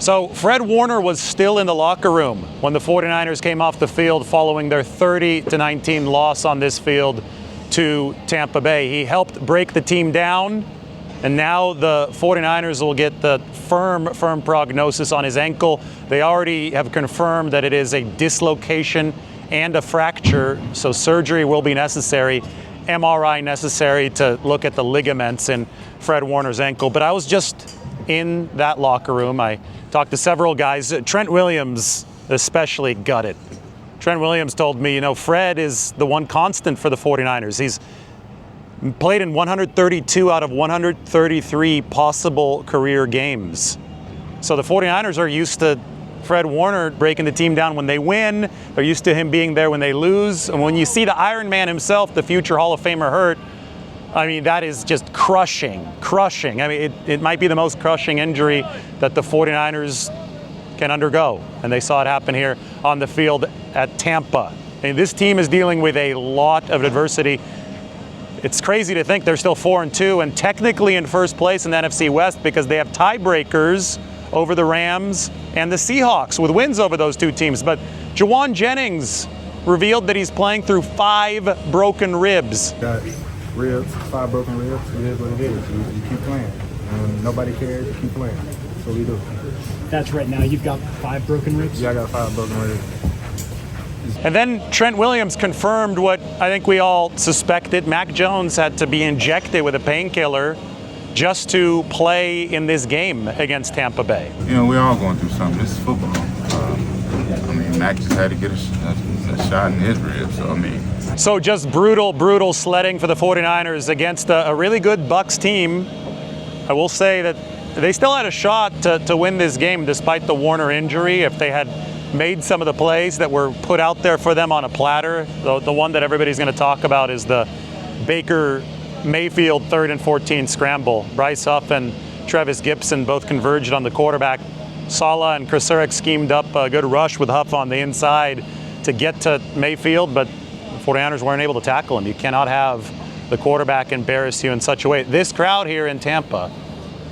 So Fred Warner was still in the locker room when the 49ers came off the field following their 30-19 loss on this field to Tampa Bay. He helped break the team down, and now the 49ers will get the firm prognosis on his ankle. They already have confirmed that it is a dislocation and a fracture, so surgery will be necessary, MRI necessary to look at the ligaments in Fred Warner's ankle. But I was just in that locker room. I talked to several guys. Trent Williams especially gutted. Trent Williams told me, Fred is the one constant for the 49ers. He's played in 132 out of 133 possible career games. So the 49ers are used to Fred Warner breaking the team down when they win. They're used to him being there when they lose. And when you see the Iron Man himself, the future Hall of Famer, hurt, that is just crushing. It might be the most crushing injury that the 49ers can undergo. And they saw it happen here on the field at Tampa. This team is dealing with a lot of adversity. It's crazy to think they're still 4-2 and technically in first place in the NFC West because they have tiebreakers over the Rams and the Seahawks with wins over those two teams. But Jauan Jennings revealed that he's playing through 5 broken ribs. Got ribs, 5 broken ribs. It is what it is. You keep playing. And nobody cares. You keep playing. That's what we do. That's right. Now you've got 5 broken ribs? Yeah, I got 5 broken ribs. And then Trent Williams confirmed what I think we all suspected. Mac Jones had to be injected with a painkiller just to play in this game against Tampa Bay. We're all going through something. This is football. Mac just had to get a shot in his ribs. So just brutal sledding for the 49ers against a really good Bucs team. I will say that they still had a shot to win this game despite the Warner injury. If they had made some of the plays that were put out there for them on a platter, the one that everybody's going to talk about is the Baker Mayfield 3rd and 14 scramble. Bryce Huff and Trevis Gibson both converged on the quarterback. Saleh and Krasurik schemed up a good rush with Huff on the inside to get to Mayfield, but the 49ers weren't able to tackle him. You cannot have the quarterback embarrass you in such a way. This crowd here in Tampa,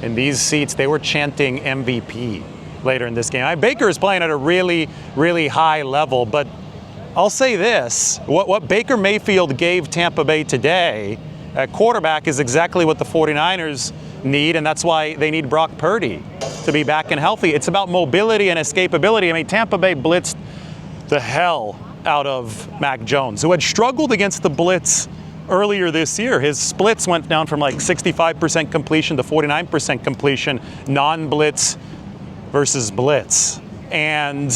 in these seats, they were chanting MVP later in this game. Baker is playing at a really high level, but I'll say this, what Baker Mayfield gave Tampa Bay today at quarterback is exactly what the 49ers need, and that's why they need Brock Purdy to be back and healthy. It's about mobility and escapability. Tampa Bay blitzed the hell out of Mac Jones, who had struggled against the blitz earlier this year. His splits went down from like 65% completion to 49% completion, non-blitz versus blitz. And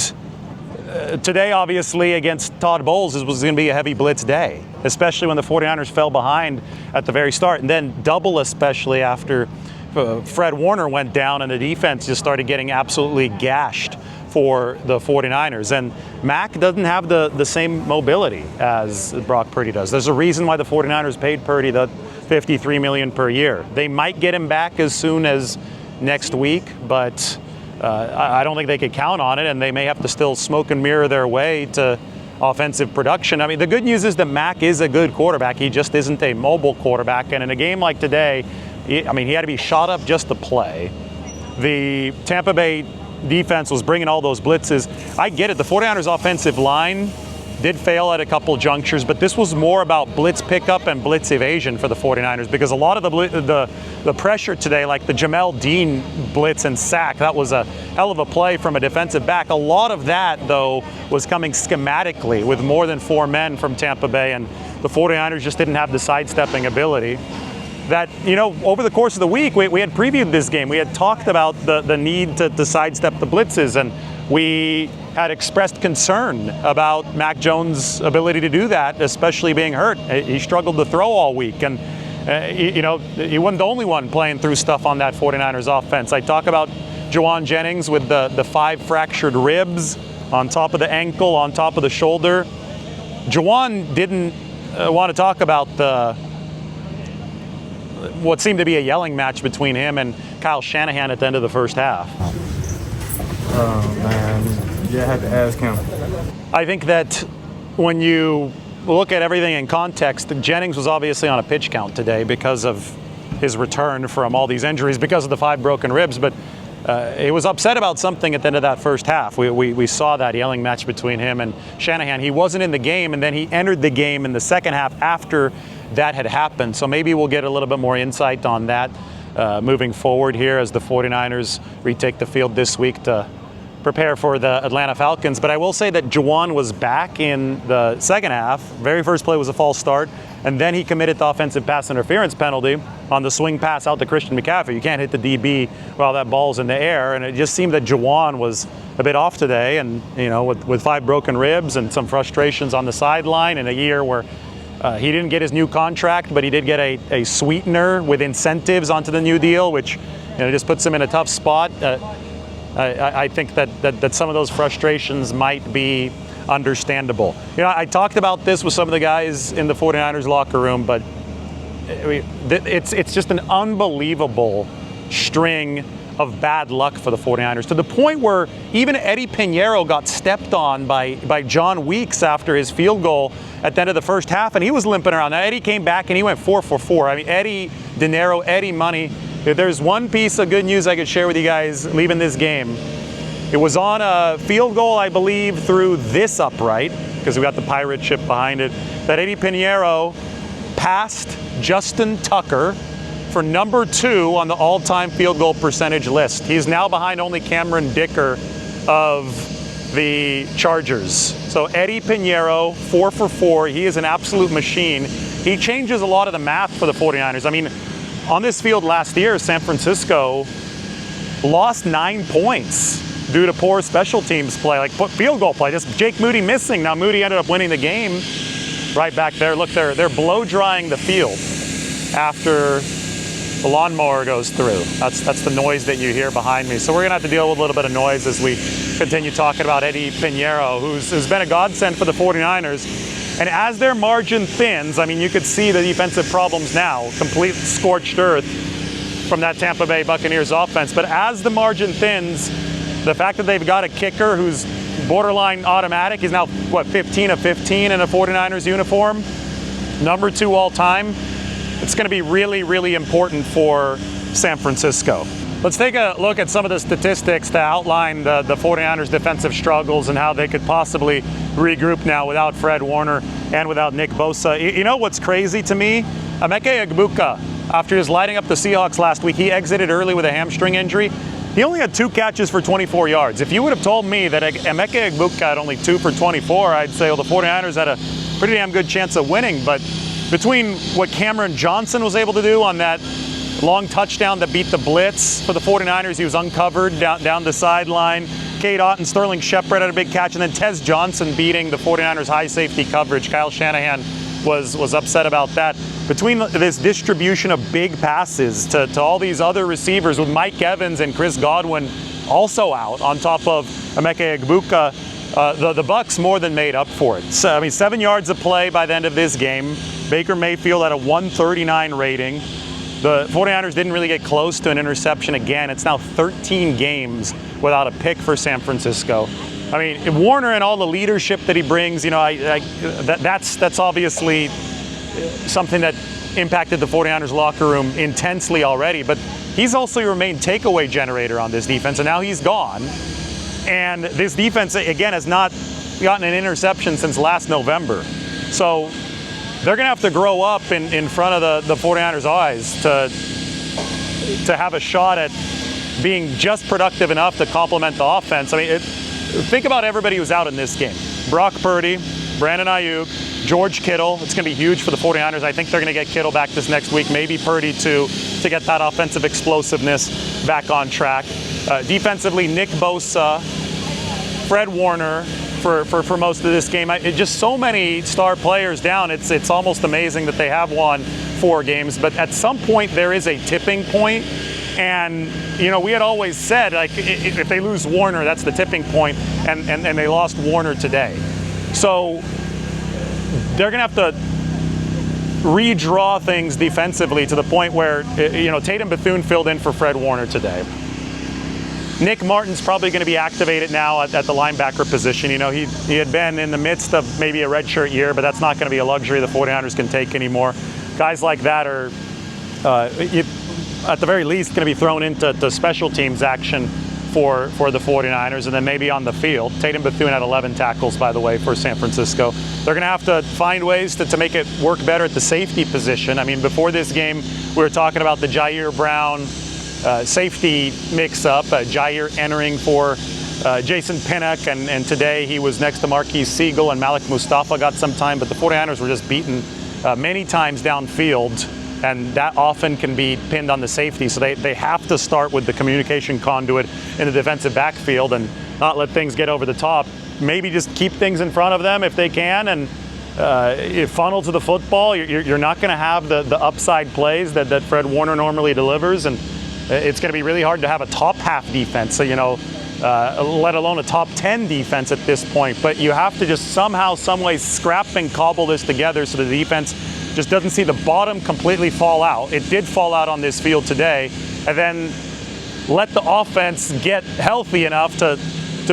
today, obviously, against Todd Bowles, was going to be a heavy blitz day, especially when the 49ers fell behind at the very start. And then double, especially after Fred Warner went down and the defense just started getting absolutely gashed for the 49ers. And Mac doesn't have the same mobility as Brock Purdy does. There's a reason why the 49ers paid Purdy the $53 million per year. They might get him back as soon as next week, but I don't think they could count on it, and they may have to still smoke and mirror their way to offensive production. The good news is that Mac is a good quarterback. He just isn't a mobile quarterback, and in a game like today, he had to be shot up just to play. The Tampa Bay defense was bringing all those blitzes. I get it. The 49ers offensive line did fail at a couple junctures, but this was more about blitz pickup and blitz evasion for the 49ers, because a lot of the pressure today, like the Jamel Dean blitz and sack, that was a hell of a play from a defensive back. A lot of that, though, was coming schematically with more than 4 men from Tampa Bay, and the 49ers just didn't have the sidestepping ability. That, over the course of the week, we had previewed this game. We had talked about the need to sidestep the blitzes, and we had expressed concern about Mac Jones' ability to do that, especially being hurt. He struggled to throw all week, and he wasn't the only one playing through stuff on that 49ers offense. I talk about Jauan Jennings with the 5 fractured ribs on top of the ankle, on top of the shoulder. Jauan didn't want to talk about what seemed to be a yelling match between him and Kyle Shanahan at the end of the first half. Oh, man. Yeah, I had to ask him. I think that when you look at everything in context, Jennings was obviously on a pitch count today because of his return from all these injuries, because of the 5 broken ribs. But he was upset about something at the end of that first half. We saw that yelling match between him and Shanahan. He wasn't in the game, and then he entered the game in the second half after that had happened. So maybe we'll get a little bit more insight on that moving forward here as the 49ers retake the field this week to prepare for the Atlanta Falcons. But I will say that Jauan was back in the second half. Very first play was a false start, and then he committed the offensive pass interference penalty on the swing pass out to Christian McCaffrey. You can't hit the DB while that ball's in the air, and it just seemed that Jauan was a bit off today, and with 5 broken ribs and some frustrations on the sideline in a year where he didn't get his new contract, but he did get a sweetener with incentives onto the new deal, which just puts him in a tough spot. I think that some of those frustrations might be understandable. I talked about this with some of the guys in the 49ers locker room, but it's just an unbelievable string of bad luck for the 49ers, to the point where even Eddie Pinheiro got stepped on by John Weeks after his field goal at the end of the first half, and he was limping around. Now, Eddie came back and he went 4 for 4. I mean, Eddie dinero, Eddie money. If there's one piece of good news I could share with you guys leaving this game, it was on a field goal, I believe, through this upright, because we got the pirate ship behind it, that Eddie Pinheiro passed Justin Tucker for number 2 on the all-time field goal percentage list. He's now behind only Cameron Dicker of the Chargers. So Eddie Pinheiro, 4 for 4. He is an absolute machine. He changes a lot of the math for the 49ers. I mean, on this field last year, San Francisco lost 9 points due to poor special teams play, like field goal play. Just Jake Moody missing. Now Moody ended up winning the game right back there. Look, they're blow drying the field after the lawnmower goes through. That's the noise that you hear behind me. So we're gonna have to deal with a little bit of noise as we continue talking about Eddie Pinheiro, who's been a godsend for the 49ers. And as their margin thins, I mean, you could see the defensive problems now, complete scorched earth from that Tampa Bay Buccaneers offense. But as the margin thins, the fact that they've got a kicker who's borderline automatic, he's now, 15 of 15 in a 49ers uniform, number 2 all time, it's going to be really, really important for San Francisco. Let's take a look at some of the statistics to outline the 49ers defensive struggles and how they could possibly regroup now without Fred Warner and without Nick Bosa. You know what's crazy to me? Emeka Egbuka, after his lighting up the Seahawks last week, he exited early with a hamstring injury. He only had 2 catches for 24 yards. If you would have told me that Emeka Egbuka had only 2 for 24, I'd say, well, the 49ers had a pretty damn good chance of winning. But between what Cameron Johnson was able to do on that long touchdown that beat the blitz for the 49ers, he was uncovered down the sideline. Cade Otton, Sterling Shepard had a big catch, and then Tez Johnson beating the 49ers high safety coverage. Kyle Shanahan was upset about that. Between this distribution of big passes to all these other receivers, with Mike Evans and Chris Godwin also out on top of Emeka Egbuka, the Bucs more than made up for it. So, I mean, 7 yards of play by the end of this game. Baker Mayfield had a 139 rating. The 49ers didn't really get close to an interception again. It's now 13 games without a pick for San Francisco. I mean, Warner and all the leadership that he brings, that's obviously something that impacted the 49ers locker room intensely already, but he's also your main takeaway generator on this defense, and now he's gone. And this defense, again, has not gotten an interception since last November. So they're going to have to grow up in front of the 49ers' eyes to have a shot at being just productive enough to complement the offense. I mean, think about everybody who's out in this game. Brock Purdy, Brandon Ayuk, George Kittle. It's going to be huge for the 49ers. I think they're going to get Kittle back this next week, maybe Purdy too, to get that offensive explosiveness back on track. Defensively, Nick Bosa, Fred Warner for most of this game. Just so many star players down. It's almost amazing that they have won 4 games. But at some point, there is a tipping point. And, we had always said, like, if they lose Warner, that's the tipping point. And they lost Warner today. So they're going to have to redraw things defensively to the point where, Tatum Bethune filled in for Fred Warner today. Nick Martin's probably going to be activated now at the linebacker position. He had been in the midst of maybe a redshirt year, but that's not going to be a luxury the 49ers can take anymore. Guys like that are at the very least, going to be thrown into special teams action for the 49ers, and then maybe on the field. Tatum Bethune had 11 tackles, by the way, for San Francisco. They're going to have to find ways to make it work better at the safety position. I mean, before this game, we were talking about the Jair Brown safety mix-up. Jair entering for Jason Pinnock, and today he was next to Marquise Siegel, and Malik Mustafa got some time, but the 49ers were just beaten many times downfield, and that often can be pinned on the safety. So they have to start with the communication conduit in the defensive backfield and not let things get over the top. Maybe just keep things in front of them if they can, and funnel to the football. You're not going to have the upside plays that Fred Warner normally delivers, and it's going to be really hard to have a top half defense, so let alone a top 10 defense at this point. But you have to just somehow, some way scrap and cobble this together so the defense just doesn't see the bottom completely fall out. It did fall out on this field today, and then let the offense get healthy enough to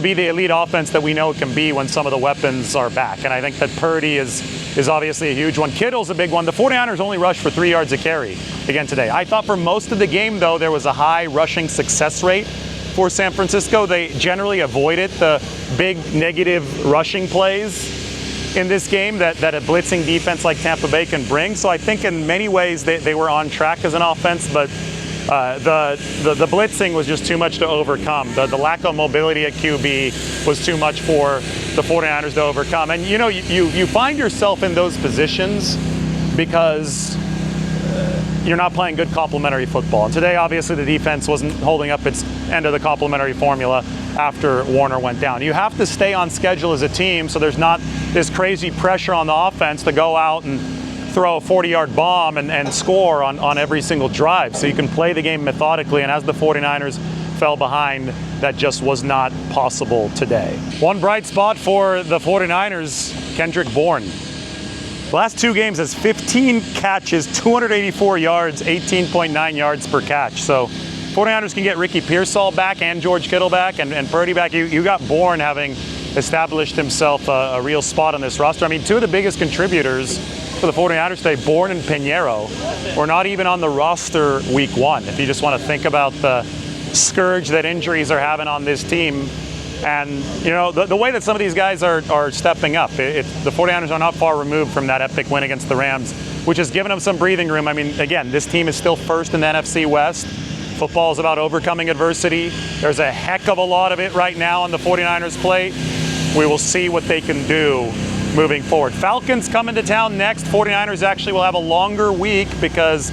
be the elite offense that we know it can be when some of the weapons are back. And I think that Purdy is obviously a huge one. Kittle's a big one. The 49ers only rushed for 3 yards a carry again today. I thought for most of the game, though, there was a high rushing success rate for San Francisco. They generally avoided the big negative rushing plays in this game that a blitzing defense like Tampa Bay can bring. So I think in many ways they were on track as an offense, but the blitzing was just too much to overcome. The lack of mobility at QB was too much for the 49ers to overcome. And you find yourself in those positions because you're not playing good complementary football. And today, obviously, the defense wasn't holding up its end of the complementary formula after Warner went down. You have to stay on schedule as a team so there's not this crazy pressure on the offense to go out and throw a 40-yard bomb and score on every single drive. So you can play the game methodically, and as the 49ers fell behind, that just was not possible today. One bright spot for the 49ers, Kendrick Bourne. The last 2 games has 15 catches, 284 yards, 18.9 yards per catch. So 49ers can get Ricky Pearsall back and George Kittle back and Purdy back. You got Bourne having established himself a real spot on this roster. I mean, 2 of the biggest contributors for the 49ers today, Bourne and Pinheiro, were not even on the roster week 1. If you just want to think about the scourge that injuries are having on this team. And, the way that some of these guys are stepping up, the 49ers are not far removed from that epic win against the Rams, which has given them some breathing room. I mean, again, this team is still first in the NFC West. Football is about overcoming adversity. There's a heck of a lot of it right now on the 49ers plate. We will see what they can do moving forward. Falcons coming to town next. 49ers actually will have a longer week because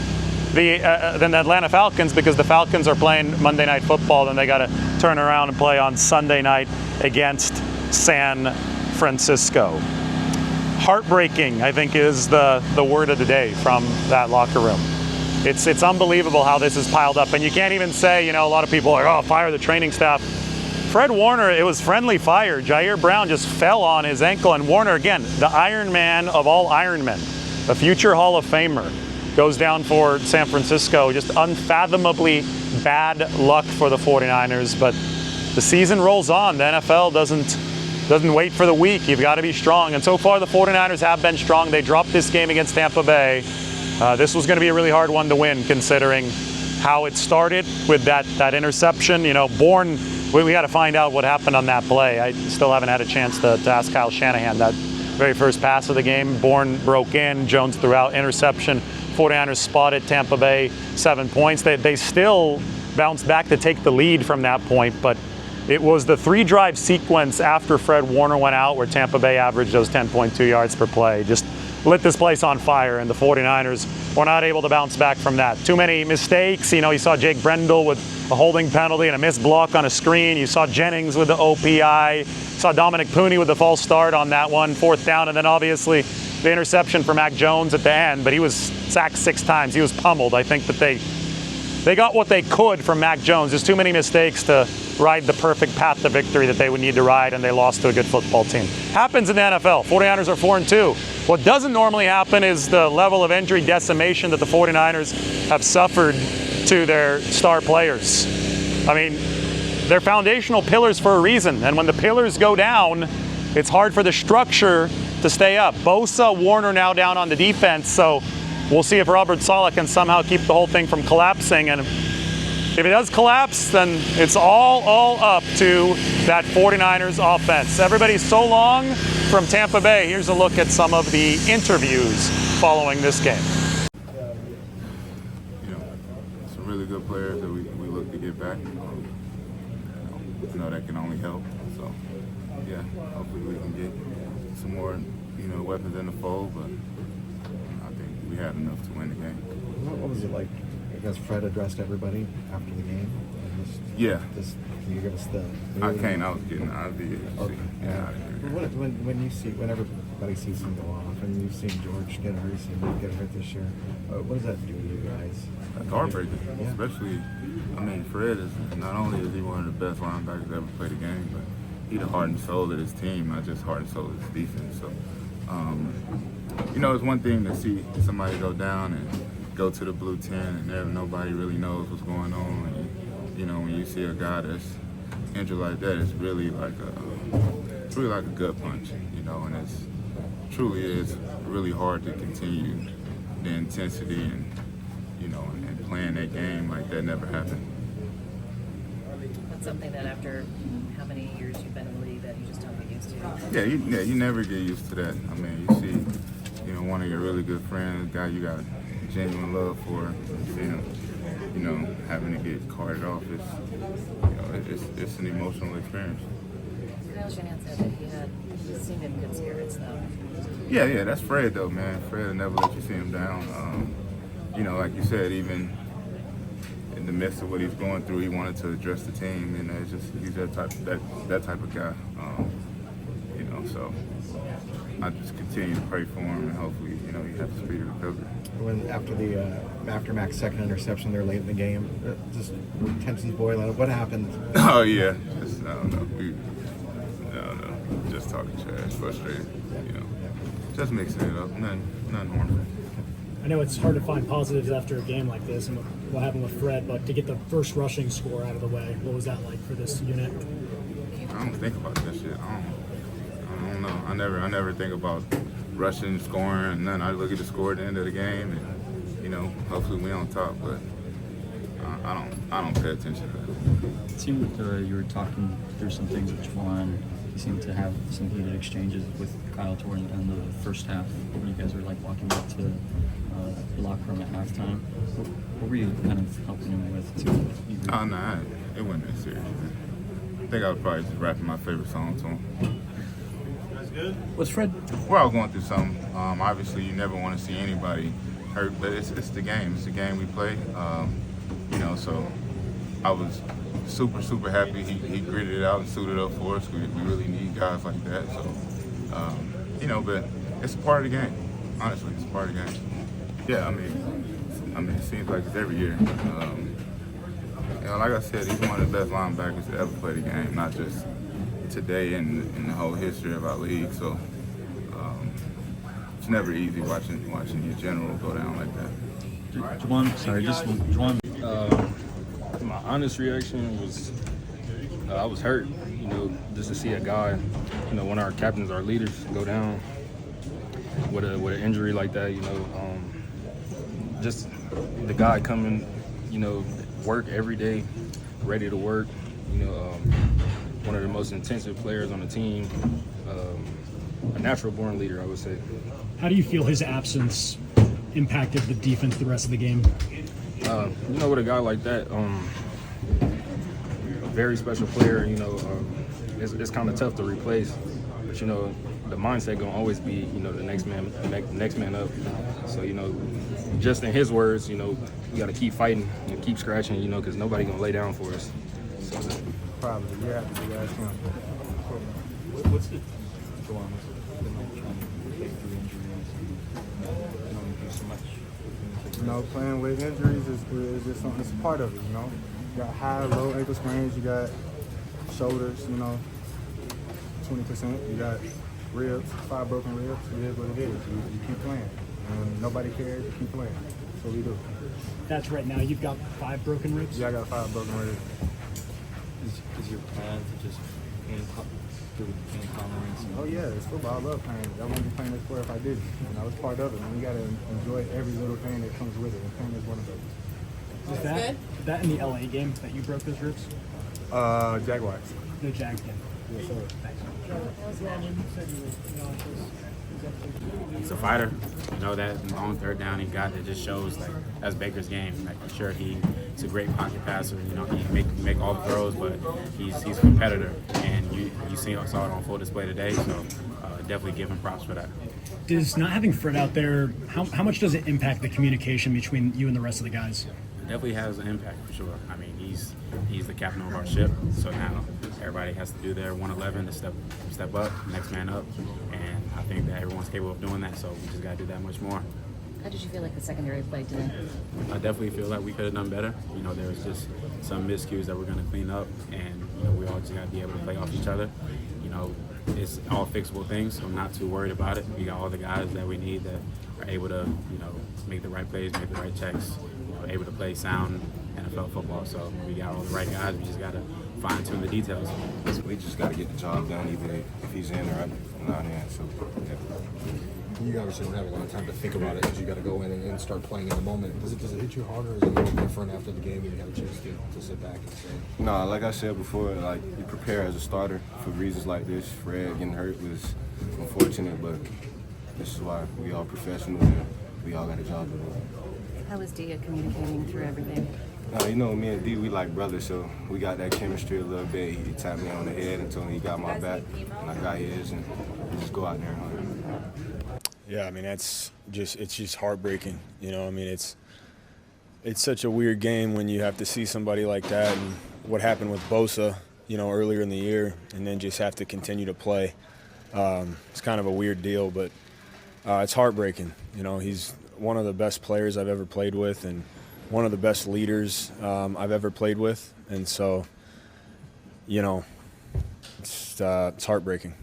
than the Atlanta Falcons, because the Falcons are playing Monday Night Football, then they got to turn around and play on Sunday night against San Francisco. Heartbreaking, I think, is the word of the day from that locker room. It's unbelievable how this is piled up, and you can't even say, a lot of people are like, oh, fire the training staff. Fred Warner, it was friendly fire. Jair Brown just fell on his ankle, and Warner, again, the Iron Man of all Iron Men, a future Hall of Famer, goes down for San Francisco. Just unfathomably bad luck for the 49ers, but the season rolls on. The NFL doesn't wait for the week. You've got to be strong, and so far the 49ers have been strong. They dropped this game against Tampa Bay. This was going to be a really hard one to win, considering how it started with that interception. Bourne, we got to find out what happened on that play. I still haven't had a chance to ask Kyle Shanahan. That very first pass of the game, Bourne broke in, Jones threw out, interception. 49ers spotted Tampa Bay 7 points. They still bounced back to take the lead from that point, but it was the 3-drive sequence after Fred Warner went out where Tampa Bay averaged those 10.2 yards per play. Just lit this place on fire, and the 49ers were not able to bounce back from that. Too many mistakes. You saw Jake Brendel with a holding penalty and a missed block on a screen. You saw Jennings with the OPI. You saw Dominic Pooney with the false start on that one, 4th down, and then obviously the interception for Mac Jones at the end, but he was sacked 6 times. He was pummeled. I think that they got what they could from Mac Jones. There's too many mistakes to ride the perfect path to victory that they would need to ride, and they lost to a good football team. Happens in the NFL. 49ers are 4-2. What doesn't normally happen is the level of injury decimation that the 49ers have suffered to their star players. I mean, they're foundational pillars for a reason, and when the pillars go down, it's hard for the structure to stay up. Bosa, Warner now down on the defense, so we'll see if Robert Saleh can somehow keep the whole thing from collapsing. And if it does collapse, then it's all up to that 49ers offense. Everybody, so long from Tampa Bay. Here's a look at some of the interviews following this game. You know, some really good players that we look to get back. You know, that can only help. So, yeah, hopefully we can get some more, weapons in the fold. But I think we had enough to win the game. What was it like? I guess Fred addressed everybody after the game. Yeah. Can you give us the? I can't. I was getting out of here. Okay. Yeah. When everybody sees him go off, and you've seen George get hurt, seen Nick get hurt this year, what does that do to you guys? That's heartbreaking, Yeah. especially. I mean, Fred is not only is he one of the best linebackers that ever played the game, but he's the heart and soul of his team, not just heart and soul of his defense. So, it's one thing to see somebody go down and go to the blue tent, and there nobody really knows what's going on. And, when you see a guy that's injured like that, it's really like a gut punch, and it's truly is really hard to continue the intensity and playing that game like that never happened. That's something that after how many years you've been in the league that you just don't get used to. Yeah, you never get used to that. I mean, you see, one of your really good friends, a guy you got genuine love for, you see him, having to get carted off. It's an emotional experience. Kyle Shanahan said that he seemed in good spirits though. Yeah, that's Fred though, man. Fred will never let you see him down. Like you said, even in the midst of what he's going through, he wanted to address the team, and he's that type of guy. So I just continue to pray for him, and hopefully, he has a speedy recovery. After Mac's second interception there late in the game, just tensions boiling. What happened? Oh yeah, I don't know. Just talking trash, frustrated. Just mixing it up. Nothing harmful. I know it's hard to find positives after a game like this and what happened with Fred, but to get the first rushing score out of the way, what was that like for this unit? I don't think about that shit. I don't know. I never think about rushing, scoring, and nothing. I look at the score at the end of the game, and hopefully we on top. But I don't pay attention to that. It seemed you were talking through some things with Jauan. He seemed to have some heated exchanges with Kyle toward the end of the first half when you guys were like walking back to the locker room at halftime. What were you kind of helping him with too? Oh no, it wasn't that serious. I think I was probably just rapping my favorite song to him. Was Fred? We're all going through something. Obviously, you never want to see anybody hurt, but it's the game. It's the game we play. So I was super happy he gritted it out and suited up for us. We really need guys like that. So, but it's a part of the game. Honestly, it's a part of the game. Yeah, I mean, it seems like it's every year. Like I said, he's one of the best linebackers to ever play the game, not just today and in the whole history of our league. So it's never easy watching your general go down like that. Jauan, my honest reaction was I was hurt, just to see a guy, one of our captains, our leaders, go down with an injury like that. Just the guy coming, work every day, ready to work. One of the most intensive players on the team, a natural-born leader, I would say. How do you feel his absence impacted the defense the rest of the game? With a guy like that, very special player, it's kind of tough to replace. But, the mindset gonna always be, the next man up. So, just in his words, we got to keep fighting and keep scratching, because nobody gonna lay down for us. So, Probably, yeah. what's the Jauan? What's the like trying to play through injuries and only do so much? Playing with injuries is just something that's a part of it, You got high, low ankle sprains, you got shoulders, 20%, you got ribs, 5 broken ribs. It is what it is. You keep playing. And nobody cares, you keep playing. That's what we do. That's right now. You've got 5 broken ribs? Yeah, I got 5 broken ribs. Is your plan to just do pain tolerance? Oh yeah, it's football. I love playing. I wouldn't be playing this sport if I didn't. And I was part of it. And you got to enjoy every little thing that comes with it. And playing is one of those. Was that in the LA game that you broke those ribs? Jaguars. The Jags game. Yes, sir. Thanks. He's a fighter. You know, that long third down he got, it just shows, like, that's Baker's game. Like, for sure, he's a great pocket passer. You know, he make all the throws, but he's a competitor. And you saw it on full display today, so definitely give him props for that. Does not having Fred out there, how much does it impact the communication between you and the rest of the guys? Definitely has an impact, for sure. I mean, he's the captain of our ship, so now everybody has to do their 111 to step up, next man up, and I think that everyone's capable of doing that, so we just got to do that much more. How did you feel like the secondary played today? I definitely feel like we could have done better. You know, there was just some miscues that we're going to clean up, and you know, we all just got to be able to play off each other. You know, it's all fixable things, so I'm not too worried about it. We got all the guys that we need that are able to, you know, make the right plays, make the right checks, you know, able to play sound NFL football. So we got all the right guys. We just got to fine tune the details. We just got to get the job done, either if he's in or not in. So, yeah. You obviously don't have a lot of time to think about it because you got to go in and start playing in the moment. Does it hit you harder, or is it a little different after the game when you have a chance to sit back and say? No, like I said before, like you prepare as a starter for reasons like this. Fred getting hurt was unfortunate, but this is why we all professionals and we all got a job to do. How was Dia communicating through everything? You know, me and D, we like brothers, so we got that chemistry a little bit. He tapped me on the head and told me he got my back, and I got his, and we just go out there and hunt. Yeah, I mean, it's just heartbreaking. You know, I mean, it's such a weird game when you have to see somebody like that, and what happened with Bosa, you know, earlier in the year, and then just have to continue to play. It's kind of a weird deal, but it's heartbreaking. You know, he's one of the best players I've ever played with, and one of the best leaders I've ever played with, and so, you know, it's heartbreaking.